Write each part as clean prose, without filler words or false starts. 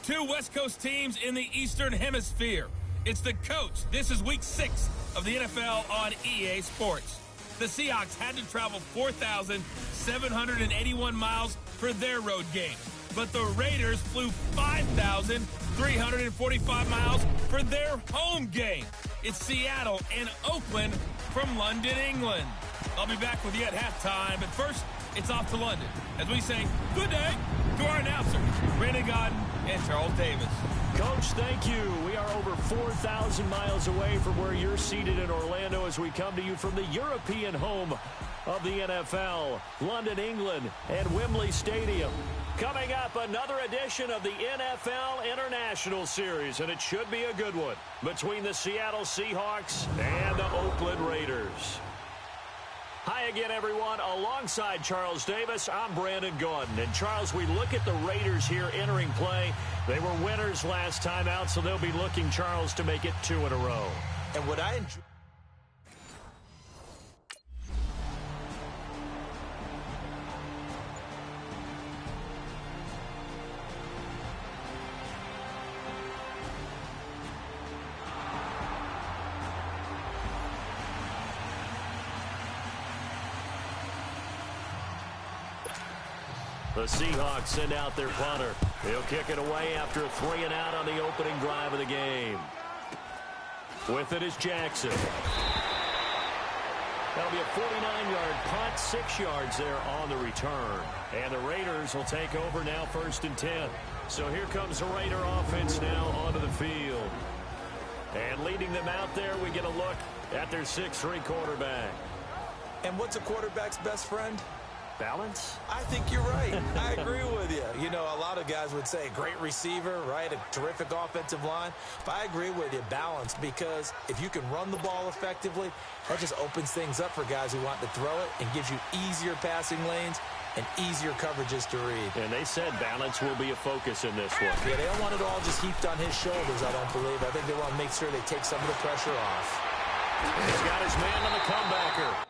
Two West Coast teams in the Eastern Hemisphere. It's the coach. This is week 6 of the NFL on EA Sports. The Seahawks had to travel 4,781 miles for their road game, but the Raiders flew 5,345 miles for their home game. It's Seattle and Oakland from London, England. I'll be back with you at halftime, but first, it's off to London as we say good day to our announcers, Brandon Godden and Charles Davis. Coach, thank you. We are over 4,000 miles away from where you're seated in Orlando as we come to you from the European home of the NFL, London, England, and Wembley Stadium. Coming up, another edition of the NFL International Series, and it should be a good one, between the Seattle Seahawks and the Oakland Raiders. Hi again, everyone. Alongside Charles Davis, I'm Brandon Gaudin. And, Charles, we look at the Raiders here entering play. They were winners last time out, so they'll be looking, Charles, to make it 2 in a row. And what I enjoy... The Seahawks send out their punter. He'll kick it away after a 3-and-out on the opening drive of the game. With it is Jackson. That'll be a 49-yard punt, 6 yards there on the return. And the Raiders will take over now 1st and 10. So here comes the Raider offense now onto the field. And leading them out there, we get a look at their 6'3" quarterback. And what's a quarterback's best friend? Balance? I think you're right. I agree with you. You know, a lot of guys would say great receiver, right? A terrific offensive line. But I agree with you, balance, because if you can run the ball effectively, that just opens things up for guys who want to throw it and gives you easier passing lanes and easier coverages to read. And they said balance will be a focus in this one. Yeah, they don't want it all just heaped on his shoulders, I don't believe. I think they want to make sure they take some of the pressure off. He's got his man on the comebacker.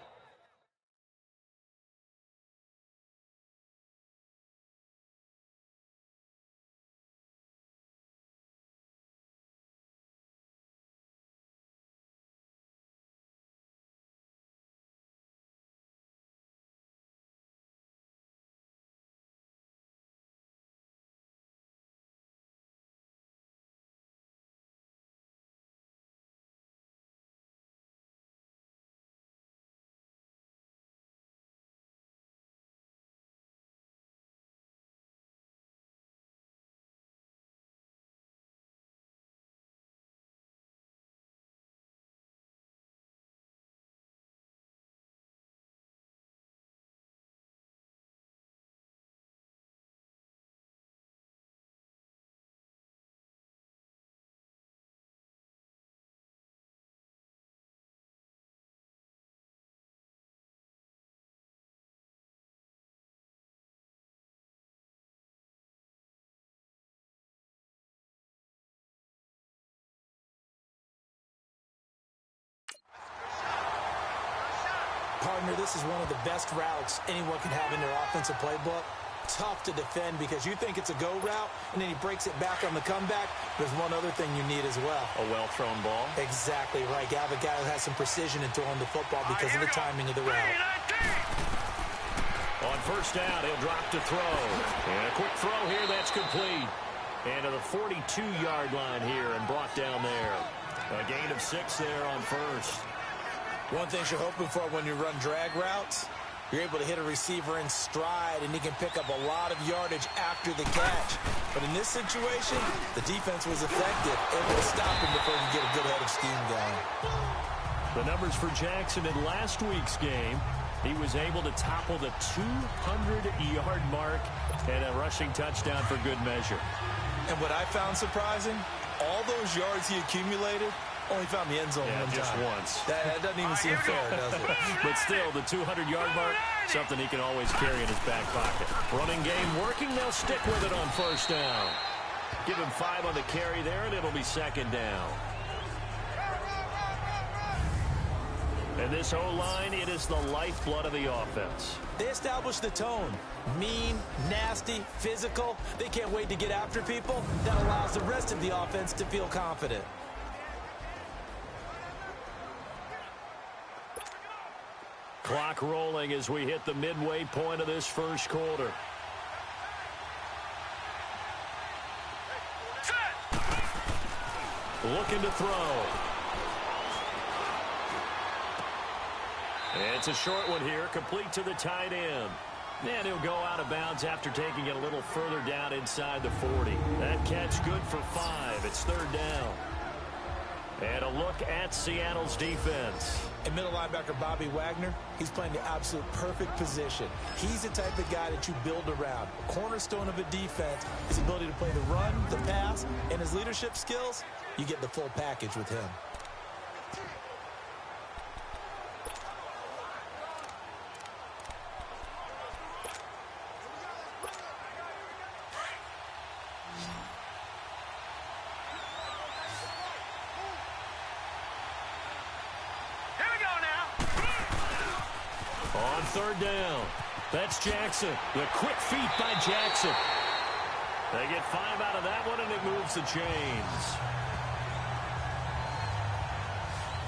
Partner, this is one of the best routes anyone can have in their offensive playbook. Tough to defend because you think it's a go route, and then he breaks it back on the comeback. There's one other thing you need as well. A well-thrown ball? Exactly right. You have a guy who has some precision in throwing the football because of the timing of the route. On 1st down, he'll drop to throw. And a quick throw here, that's complete. And to the 42-yard line here and brought down there. A gain of 6 there on 1st. One thing you're hoping for when you run drag routes, you're able to hit a receiver in stride, and he can pick up a lot of yardage after the catch. But in this situation, the defense was effective, able to stop him before he could get a good head of steam going. The numbers for Jackson in last week's game, he was able to topple the 200-yard mark and a rushing touchdown for good measure. And what I found surprising, all those yards he accumulated, only found the end zone one just time. Once. That doesn't even seem fair, does it? But still, the 200-yard mark, something he can always carry in his back pocket. Running game working. They'll stick with it on 1st down. Give him 5 on the carry there, and it'll be 2nd down. And this O-line, it is the lifeblood of the offense. They establish the tone. Mean, nasty, physical. They can't wait to get after people. That allows the rest of the offense to feel confident. Clock rolling as we hit the midway point of this first quarter. Looking to throw. It's a short one here, complete to the tight end. And he'll go out of bounds after taking it a little further down inside the 40. That catch good for 5. It's third down. And a look at Seattle's defense. And middle linebacker Bobby Wagner, he's playing the absolute perfect position. He's the type of guy that you build around. A cornerstone of a defense, his ability to play the run, the pass, and his leadership skills. You get the full package with him. On third down, that's Jackson. The quick feet by Jackson. They get 5 out of that one, and it moves the chains.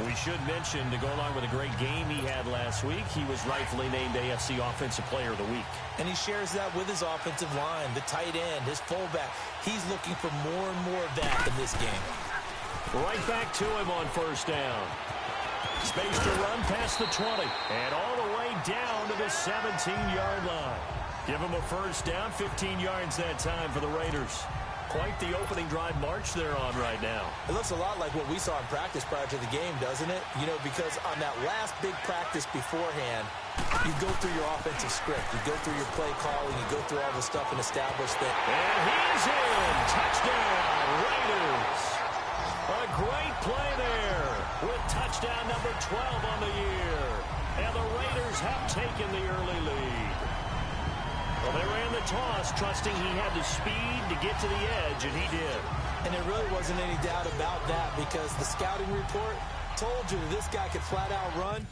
We should mention, to go along with a great game he had last week, he was rightfully named AFC Offensive Player of the Week. And he shares that with his offensive line, the tight end, his fullback. He's looking for more and more of that in this game. Right back to him on first down. Space to run past the 20 and all the way down to the 17-yard line. Give him a first down, 15 yards that time for the Raiders. Quite the opening drive march they're on right now. It looks a lot like what we saw in practice prior to the game, doesn't it? You know, because on that last big practice beforehand, you go through your offensive script. You go through your play calling. You go through all the stuff and establish that. And he's in. Touchdown, Raiders. A great play there with touchdown number 12 on the year. And the Raiders have taken the early lead. Well, they ran the toss, trusting he had the speed to get to the edge, and he did. And there really wasn't any doubt about that because the scouting report told you that this guy could flat out run.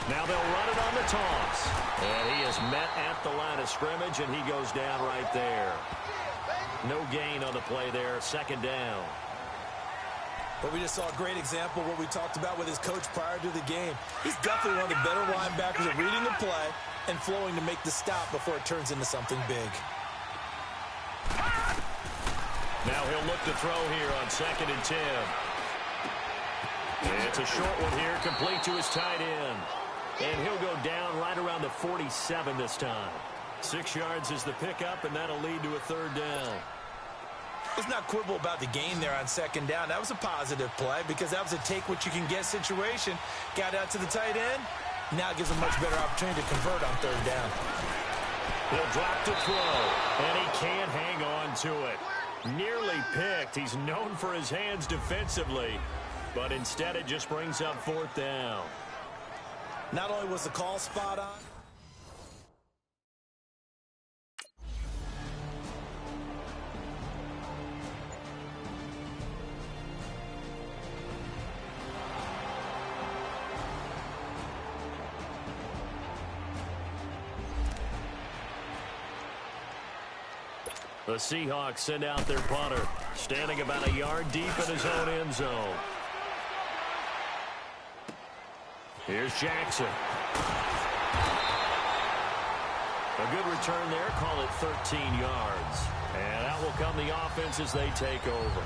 Now they'll run it on the toss. And he is met at the line of scrimmage, and he goes down right there. No gain on the play there, second down. But we just saw a great example of what we talked about with his coach prior to the game. He's definitely one of the better linebackers at reading the play and flowing to make the stop before it turns into something big. Now he'll look to throw here on 2nd and 10. It's a short one here, complete to his tight end. And he'll go down right around the 47 this time. 6 yards is the pickup, and that'll lead to a third down. Let's not quibble about the gain there on 2nd down. That was a positive play because that was a take-what-you-can-get situation. Got out to the tight end. Now it gives a much better opportunity to convert on 3rd down. He'll drop to throw, and he can't hang on to it. Nearly picked. He's known for his hands defensively, but instead it just brings up 4th down. Not only was the call spot on, The Seahawks send out their punter, standing about a yard deep in his own end zone. Here's Jackson. A good return there. Call it 13 yards. And out will come the offense as they take over.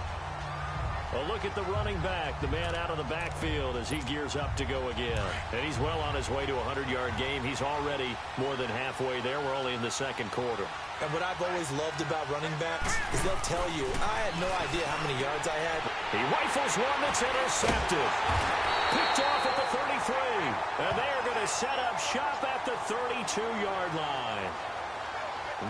A look at the running back, the man out of the backfield as he gears up to go again. And he's well on his way to a 100-yard game. He's already more than halfway there. We're only in the second quarter. And what I've always loved about running backs is they'll tell you, I had no idea how many yards I had. He rifles one that's intercepted. Picked off at the 33. And they are going to set up shop at the 32-yard line.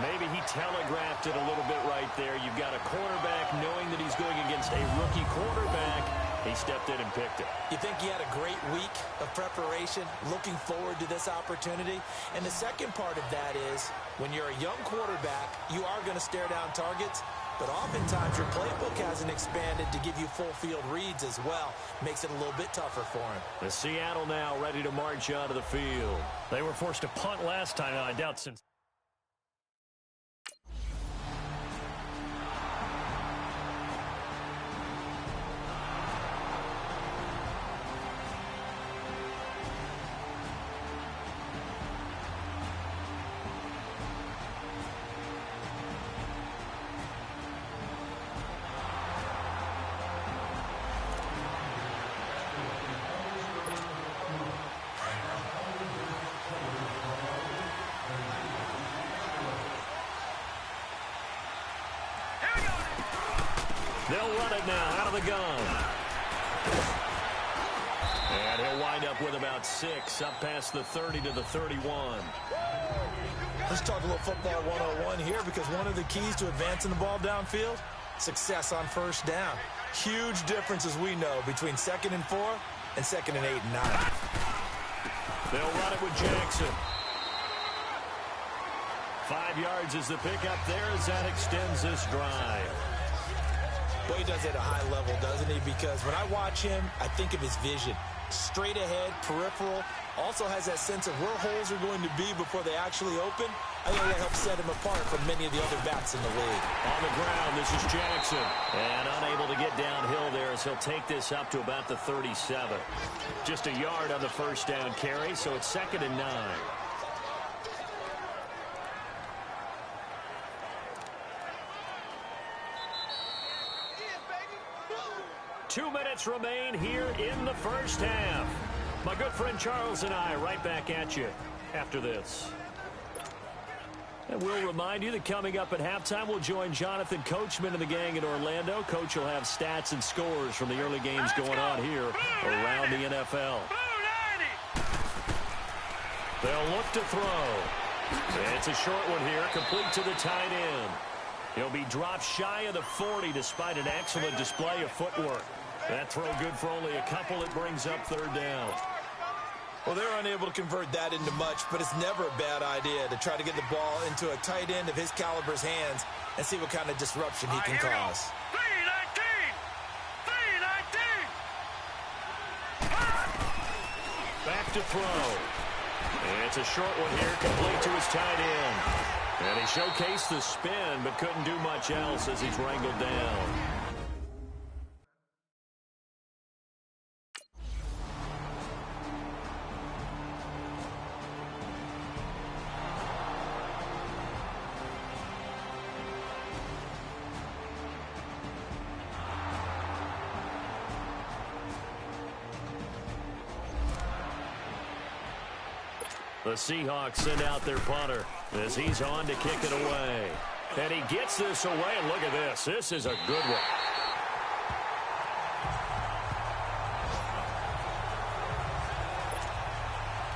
Maybe he telegraphed it a little bit right there. You've got a quarterback knowing that he's going against a rookie quarterback. He stepped in and picked it. You think he had a great week of preparation, looking forward to this opportunity? And the second part of that is, when you're a young quarterback, you are going to stare down targets, but oftentimes your playbook hasn't expanded to give you full field reads as well. Makes it a little bit tougher for him. The Seattle now ready to march onto the field. They were forced to punt last time, I doubt since. They'll run it now out of the gun. And he'll wind up with about 6 up past the 30 to the 31. Let's talk a little football 101 here, because one of the keys to advancing the ball downfield, success on first down. Huge difference, as we know, between 2nd and 4 and 2nd and 8 and 9. They'll run it with Jackson. 5 yards is the pickup there as that extends this drive. Boy, he does it at a high level, doesn't he? Because when I watch him, I think of his vision. Straight ahead, peripheral. Also has that sense of where holes are going to be before they actually open. I think that helps set him apart from many of the other backs in the league. On the ground, this is Jackson. And unable to get downhill there as he'll take this up to about the 37. Just a yard on the first down carry, so it's 2nd and 9. 2 minutes remain here in the first half. My good friend Charles and I right back at you after this. And we'll remind you that coming up at halftime, we'll join Jonathan Coachman and the gang in Orlando. Coach will have stats and scores from the early games going on here around the NFL. They'll look to throw. It's a short one here, complete to the tight end. He'll be dropped shy of the 40 despite an excellent display of footwork. That throw good for only a couple. It brings up 3rd down. Well, they're unable to convert that into much, but it's never a bad idea to try to get the ball into a tight end of his caliber's hands and see what kind of disruption he can cause. 3-19. Back to throw. It's a short one here, complete to his tight end. And he showcased the spin, but couldn't do much else as he's wrangled down. The Seahawks send out their punter as he's on to kick it away. And he gets this away, and look at this. This is a good one.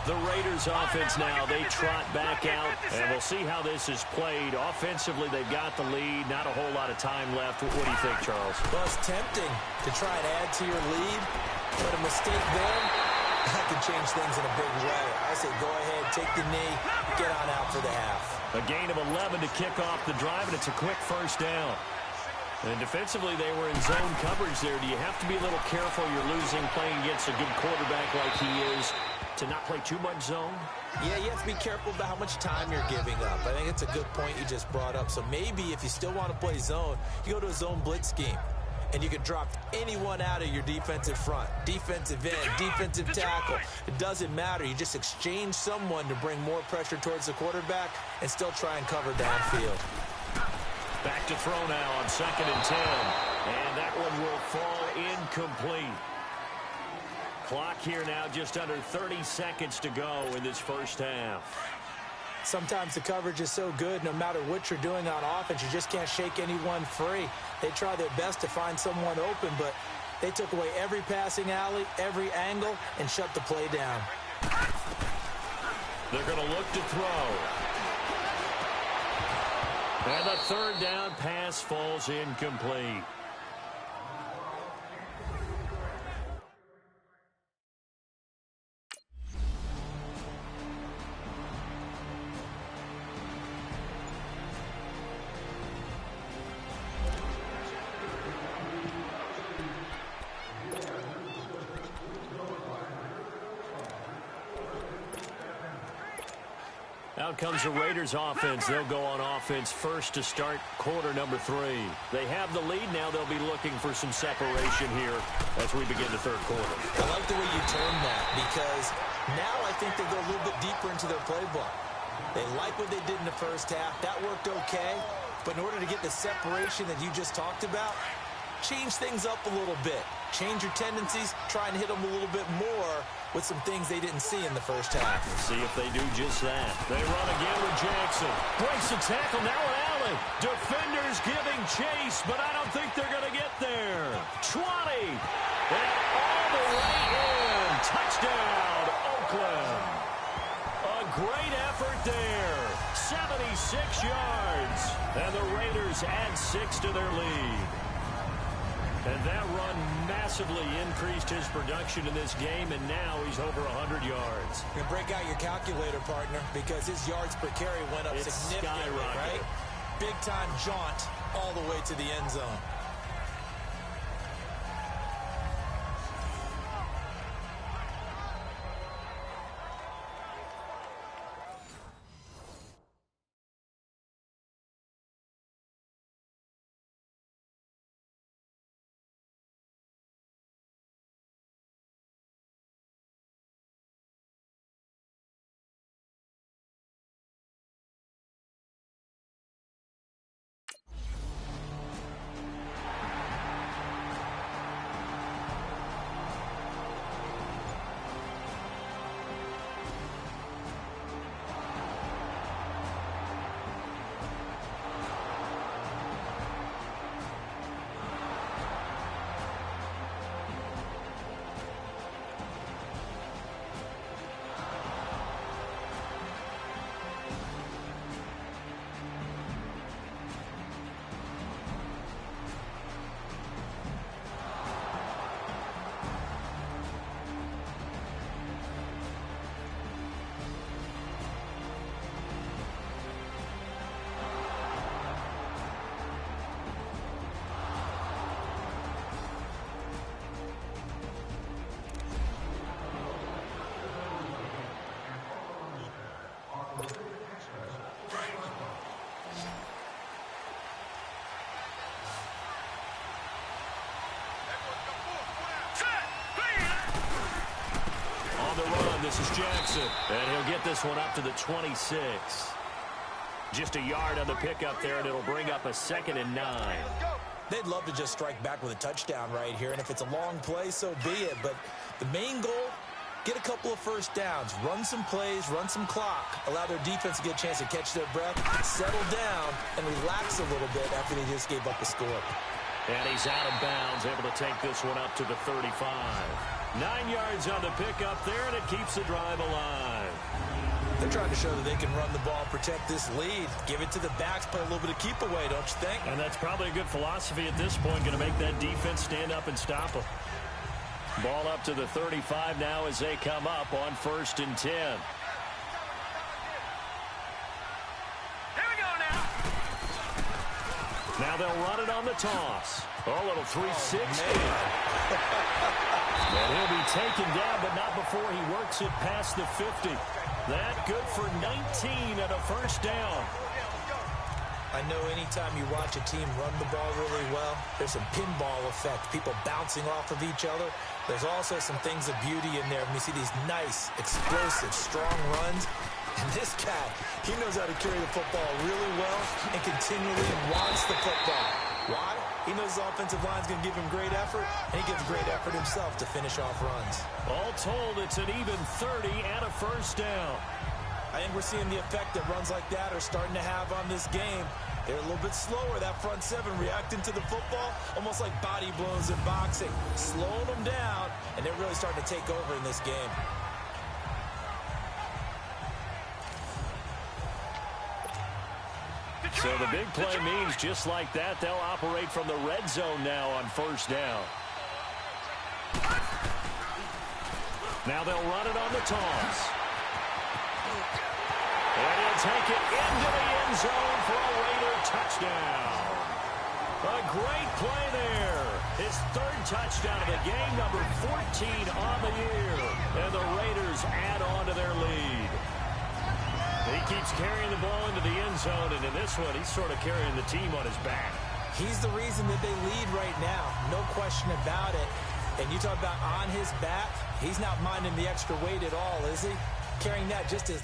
The Raiders offense now, they trot back out, and we'll see how this is played. Offensively, they've got the lead. Not a whole lot of time left. What do you think, Charles? Well, it's tempting to try and add to your lead, but a mistake there, that can change things in a big way. I say go ahead, take the knee, get on out for the half. A gain of 11 to kick off the drive, and it's a quick first down. And defensively, they were in zone coverage there. Do you have to be a little careful? You're losing playing against a good quarterback like he is to not play too much zone? Yeah, you have to be careful about how much time you're giving up. I think it's a good point you just brought up. So maybe if you still want to play zone, you go to a zone blitz scheme. And you can drop anyone out of your defensive front. Defensive end, defensive tackle. It doesn't matter. You just exchange someone to bring more pressure towards the quarterback and still try and cover downfield. Back to throw now on 2nd and 10. And that one will fall incomplete. Clock here now, just under 30 seconds to go in this first half. Sometimes the coverage is so good, no matter what you're doing on offense, you just can't shake anyone free. They try their best to find someone open, but they took away every passing alley, every angle, and shut the play down. They're going to look to throw. And the 3rd down pass falls incomplete. Out comes the Raiders offense. They'll go on offense first to start quarter number 3. They have the lead. Now they'll be looking for some separation here as we begin the 3rd quarter. I like the way you term that because now I think they go a little bit deeper into their playbook. They like what they did in the first half. That worked okay. But in order to get the separation that you just talked about, change things up a little bit. Change your tendencies. Try and hit them a little bit more with some things they didn't see in the first half. Let's see if they do just that. They run again with Jackson. Breaks the tackle. Now an alley. Defenders giving chase, but I don't think they're going to get there. 20. And all the way in. Touchdown, Oakland. A great effort there. 76 yards. And the Raiders add 6 to their lead. And that run massively increased his production in this game, and now he's over 100 yards. You can break out your calculator, partner, because his yards per carry went up significantly, right? Big-time jaunt all the way to the end zone. This is Jackson, and he'll get this one up to the 26. Just a yard on the pickup there, and it'll bring up a 2nd and 9. They'd love to just strike back with a touchdown right here, and if it's a long play, so be it. But the main goal, get a couple of first downs, run some plays, run some clock, allow their defense to get a chance to catch their breath, settle down, and relax a little bit after they just gave up a score. And he's out of bounds, able to take this one up to the 35. 9 yards on the pickup there, and it keeps the drive alive. They're trying to show that they can run the ball, protect this lead, give it to the backs, play a little bit of keep away, don't you think? And that's probably a good philosophy at this point, going to make that defense stand up and stop them. Ball up to the 35 now as they come up on 1st and 10. Now Now they'll run it on the toss. A little 3-6. And he'll be taken down, but not before he works it past the 50. That good for 19 and a first down. I know anytime you watch a team run the ball really well, there's some pinball effect, people bouncing off of each other. There's also some things of beauty in there when you see these nice, explosive, strong runs. And this guy, he knows how to carry the football really well and continually wants the football. Why? He knows the offensive line's going to give him great effort, and he gives great effort himself to finish off runs. All told, it's an even 30 and a first down. I think we're seeing the effect that runs like that are starting to have on this game. They're a little bit slower, that front seven, reacting to the football, almost like body blows in boxing. Slowing them down, and they're really starting to take over in this game. So the big play means just like that, they'll operate from the red zone now on first down. Now they'll run it on the toss. And he'll take it into the end zone for a Raider touchdown. A great play there. His third touchdown of the game, number 14 on the year. And the Raiders add on to their lead. He keeps carrying the ball into the end zone, and in this one, he's sort of carrying the team on his back. He's the reason that they lead right now, no question about it. And you talk about on his back, he's not minding the extra weight at all, is he? Carrying that just as...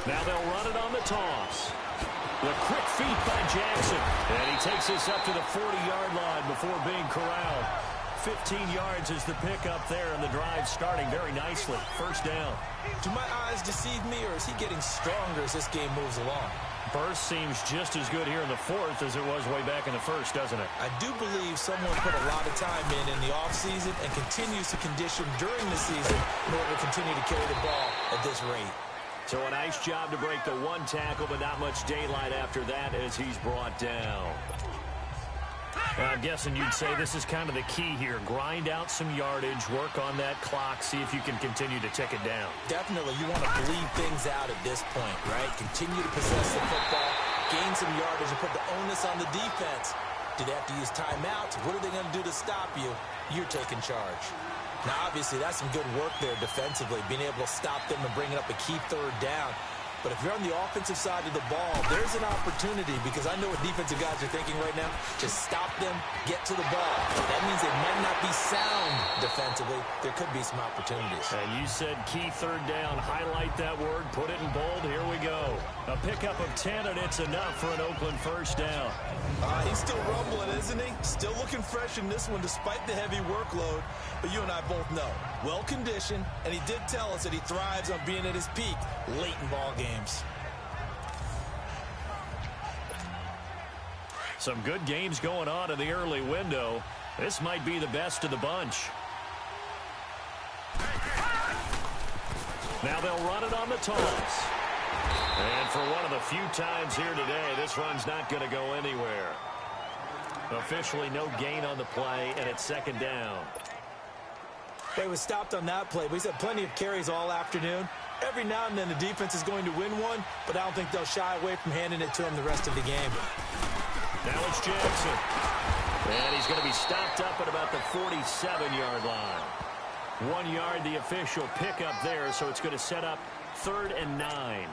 Now they'll run it on the toss. The quick feet by Jackson. And he takes this up to the 40-yard line before being corralled. 15 yards is the pickup there, and the drive starting very nicely. First down. Do my eyes deceive me, or is he getting stronger as this game moves along? Burst seems just as good here in the fourth as it was way back in the first, doesn't it? I do believe someone put a lot of time in the offseason and continues to condition during the season in order to continue to carry the ball at this rate. So a nice job to break the one tackle, but not much daylight after that as he's brought down. I'm guessing you'd say this is kind of the key here. Grind out some yardage, work on that clock, see if you can continue to tick it down. Definitely. You want to bleed things out at this point, right? Continue to possess the football, gain some yardage, and put the onus on the defense. Do they have to use timeouts? What are they going to do to stop you? You're taking charge. Now, obviously, that's some good work there defensively, being able to stop them and bringing up a key third down. But if you're on the offensive side of the ball, there's an opportunity, because I know what defensive guys are thinking right now. Just stop them, get to the ball. That means they might not be sound defensively. There could be some opportunities. And you said key third down. Highlight that word, put it in bold. Here we go. A pickup of 10, and it's enough for an Oakland first down. He's still rumbling, isn't he? Still looking fresh in this one despite the heavy workload. But you and I both know, well-conditioned, and he did tell us that he thrives on being at his peak late in ball games. Some good games going on in the early window. This might be the best of the bunch. Now they'll run it on the toss. And for one of the few times here today, this run's not going to go anywhere. Officially no gain on the play, and it's second down. They were stopped on that play, but he's had plenty of carries all afternoon. Every now and then the defense is going to win one, but I don't think they'll shy away from handing it to him the rest of the game. Now it's Jackson. And he's going to be stopped up at about the 47-yard line. 1 yard, the official pickup there, so it's going to set up 3rd and 9.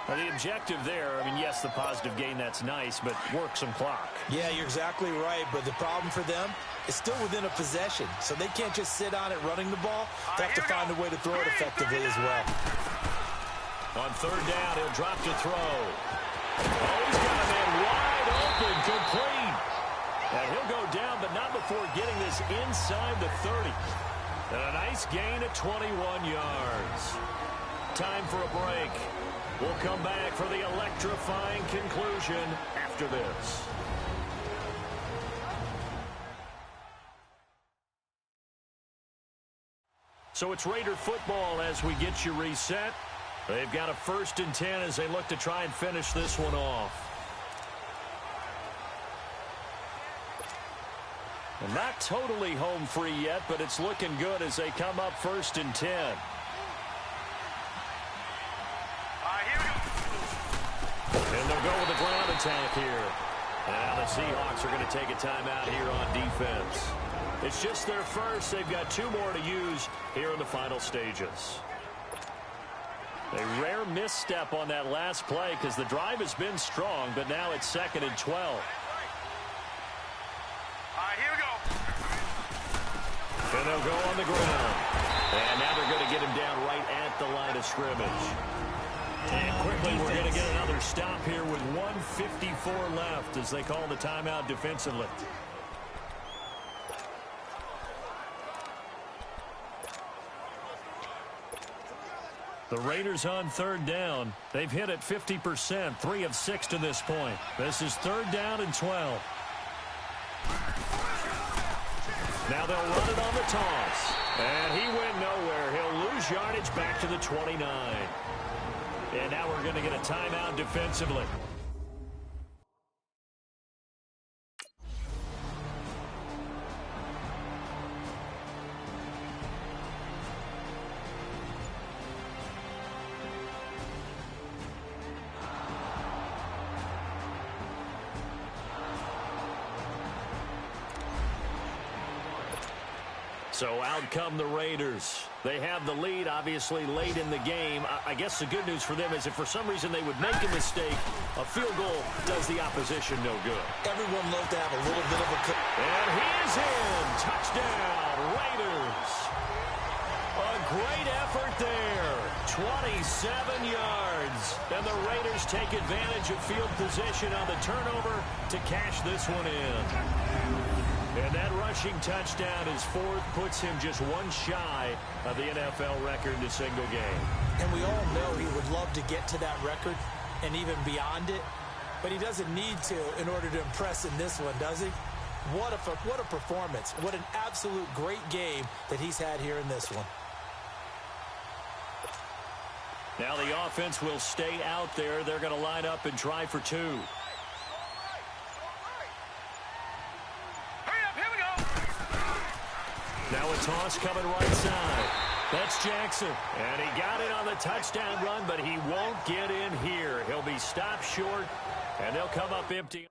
Now, the objective there, I mean, yes, the positive gain, that's nice, but work some clock. Yeah, you're exactly right, but the problem for them is still within a possession, so they can't just sit on it running the ball. They have to find a way to throw it effectively as well. On 3rd down, he'll drop to throw. Oh, he's got a man wide open, complete. And he'll go down, but not before getting this inside the 30. And a nice gain of 21 yards. Time for a break. We'll come back for the electrifying conclusion after this. So it's Raider football as we get you reset. They've got a 1st and 10 as they look to try and finish this one off. And not totally home free yet, but it's looking good as they come up 1st and 10. And they'll go with the ground attack here. Now the Seahawks are going to take a timeout here on defense. It's just their first. They've got 2 more to use here in the final stages. A rare misstep on that last play because the drive has been strong, but now it's 2nd and 12. And they'll go on the ground. And now they're going to get him down right at the line of scrimmage. And quickly we're going to get another stop here with 1:54 left as they call the timeout defensively. The Raiders on 3rd down. They've hit it 50%, 3 of 6 to this point. This is 3rd down and 12. Now they'll run it on the toss. And he went nowhere. He'll lose yardage back to the 29. And now we're going to get a timeout defensively. So out come the Raiders. They have the lead, obviously, late in the game. I guess the good news for them is if for some reason they would make a mistake, a field goal does the opposition no good. Everyone loves to have a little bit of a... And he is in. Touchdown, Raiders. A great effort there. 27 yards. And the Raiders take advantage of field position on the turnover to cash this one in. And that rushing touchdown is 4th, puts him just 1 shy of the NFL record in a single game. And we all know he would love to get to that record and even beyond it, but he doesn't need to in order to impress in this one, does he? What a performance. What an absolute great game that he's had here in this one. Now the offense will stay out there. They're going to line up and try for 2. Now a toss coming right side. That's Jackson. And he got it on the touchdown run, but he won't get in here. He'll be stopped short, and they'll come up empty.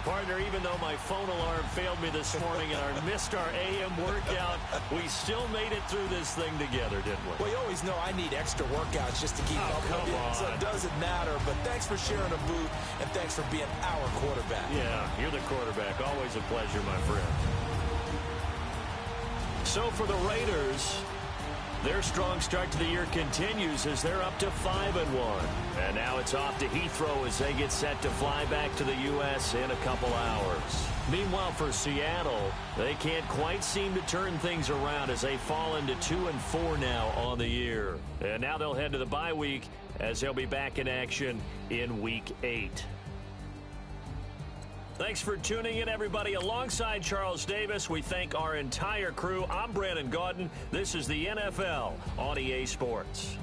Partner, even though my phone alarm failed me this morning and I missed our AM workout, we still made it through this thing together, didn't we? Well, you always know I need extra workouts just to keep up with you, so it doesn't matter. But thanks for sharing a booth, and thanks for being our quarterback. Yeah, you're the quarterback. Always a pleasure, my friend. So for the Raiders, their strong start to the year continues as they're up to 5-1. And now it's off to Heathrow as they get set to fly back to the U.S. in a couple hours. Meanwhile, for Seattle, they can't quite seem to turn things around as they fall into 2-4 now on the year. And now they'll head to the bye week as they'll be back in action in Week 8. Thanks for tuning in, everybody. Alongside Charles Davis, we thank our entire crew. I'm Brandon Gaudin. This is the NFL on EA Sports.